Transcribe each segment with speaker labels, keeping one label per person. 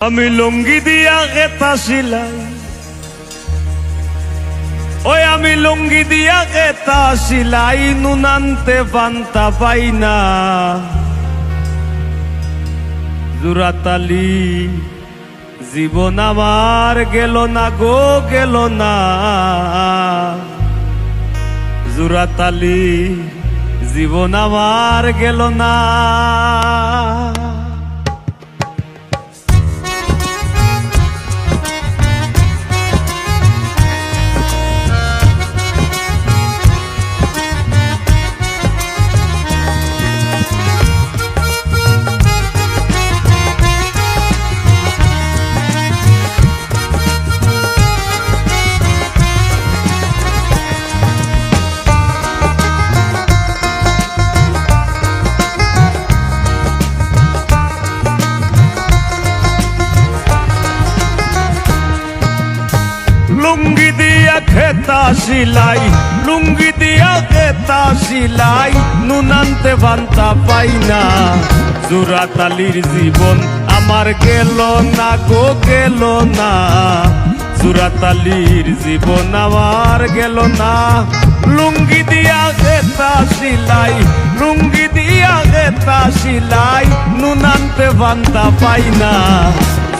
Speaker 1: আমি লুঙ্গি দিয়া গেতা সিলাই, ওই আমি লুঙ্গি দিয়া গেতা সিলাই, নুনান্তে পান্তা পাই না। জুরাতালি জীবন আমার গেল না গো, গেল না। জুরাতালি জীবন আমার গেল না। লুঙ্গি দিয়া খেতা সিলাই, লুঙ্গি দিয়া খেতা সিলাই, নুনান্তে বান্তা পাই না। জুরাতালির জীবন আমার গেল না গো, গেল না। জুরাতালির জীবন আমার গেল না। লুঙ্গি দিয়া খেতা সিলাই, লুঙ্গি দিয়া খেতা সিলাই, নুনান্তে বান্তা পাই না।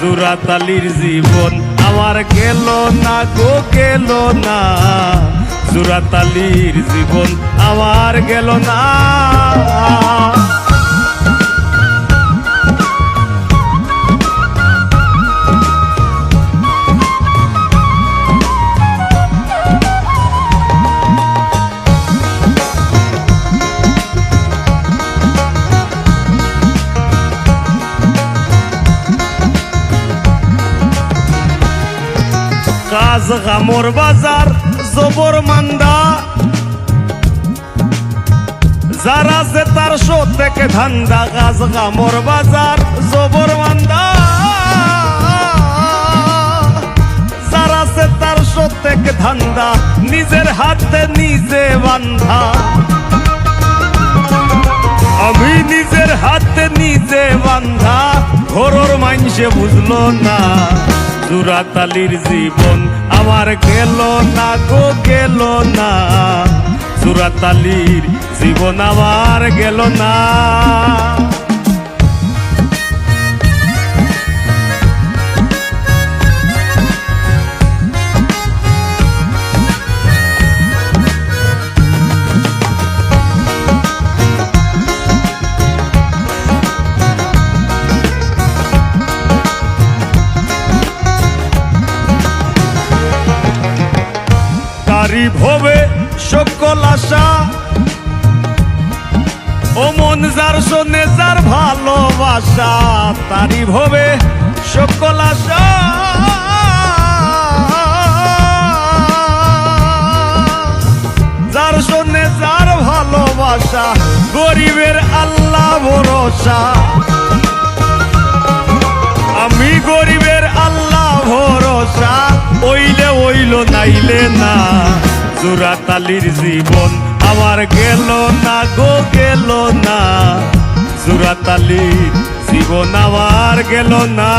Speaker 1: জুরাতালির জীবন আমার গেল না গো, গেল না। জুরাতালির জীবন আমার গেল না। কাজ গামর বাজার জবর মান্দা, যারা যে তার থেকে ধান্দা। কাজ গামর বাজার জবর মান্দা, যারা যে তার থেকে ধান্দা। নিজের হাতে নিজে বান্ধা, আমি নিজের হাতে নিজে বান্ধা। ঘরর মাইনসে বুঝলো না। জুরাতালির জীবন আমার গেল না গো, গেল না। জুরাতালির জীবন আমার গেল না। তারি ভবে সকল আশা, ও মন যার শোনে যার ভালোবাসা। তারি ভবে সকল আশা, যার শোনে যার ভালোবাসা। গরিবের আল্লাহ ভরসা, আমি গরিবের আল্লাহ ভরসা। ওইলে ওইল নাইলে না। জুরাতালির জীবন আমার গেল না গো, গেল না। জুরাতালির জীবন আমার গেল না।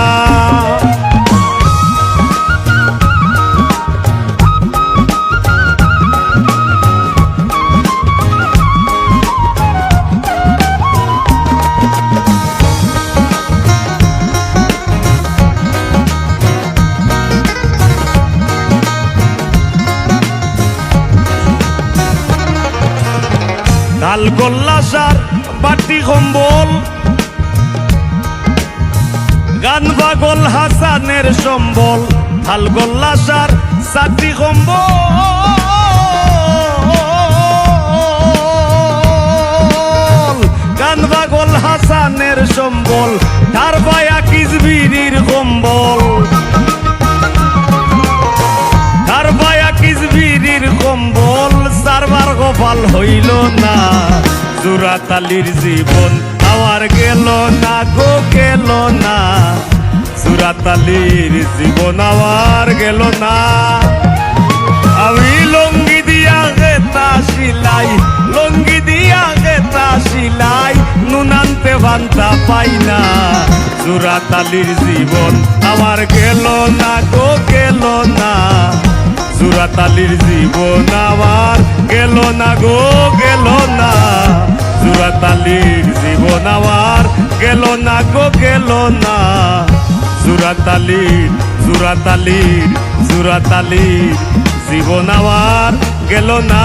Speaker 1: ঢাল গোল্লাসার বাটি কম্বল, গান পাগল হাসানের সম্বল। ঢাল গোল্লাসার সাটি কম্বল, গান পাগল হাসানের সম্বল। তার বায়া কিজবিরির কম্বল, তার বায়া কিজবিরির কম্বল। সারবার গোপাল হইল না। জুরাতালির জীবন আমার গেল না গো, গেল না। জুরাতালির জীবন আমার গেল না। আমি লুঙ্গি দিয়া গেতা সিলাই, লুঙ্গি দিয়া গেতা সিলাই, নুনা আনতে ভান্তা পাই না। জোড়াতালির জীবন আমার গেল না গো গেল না, জোড়াতালির জীবন আমার গেল না গো গেল না, জোড়াতালির জীবন আমার গেল না গো গেল না। জোড়াতালির জোড়াতালির জোড়াতালির জীবন আমার গেল না।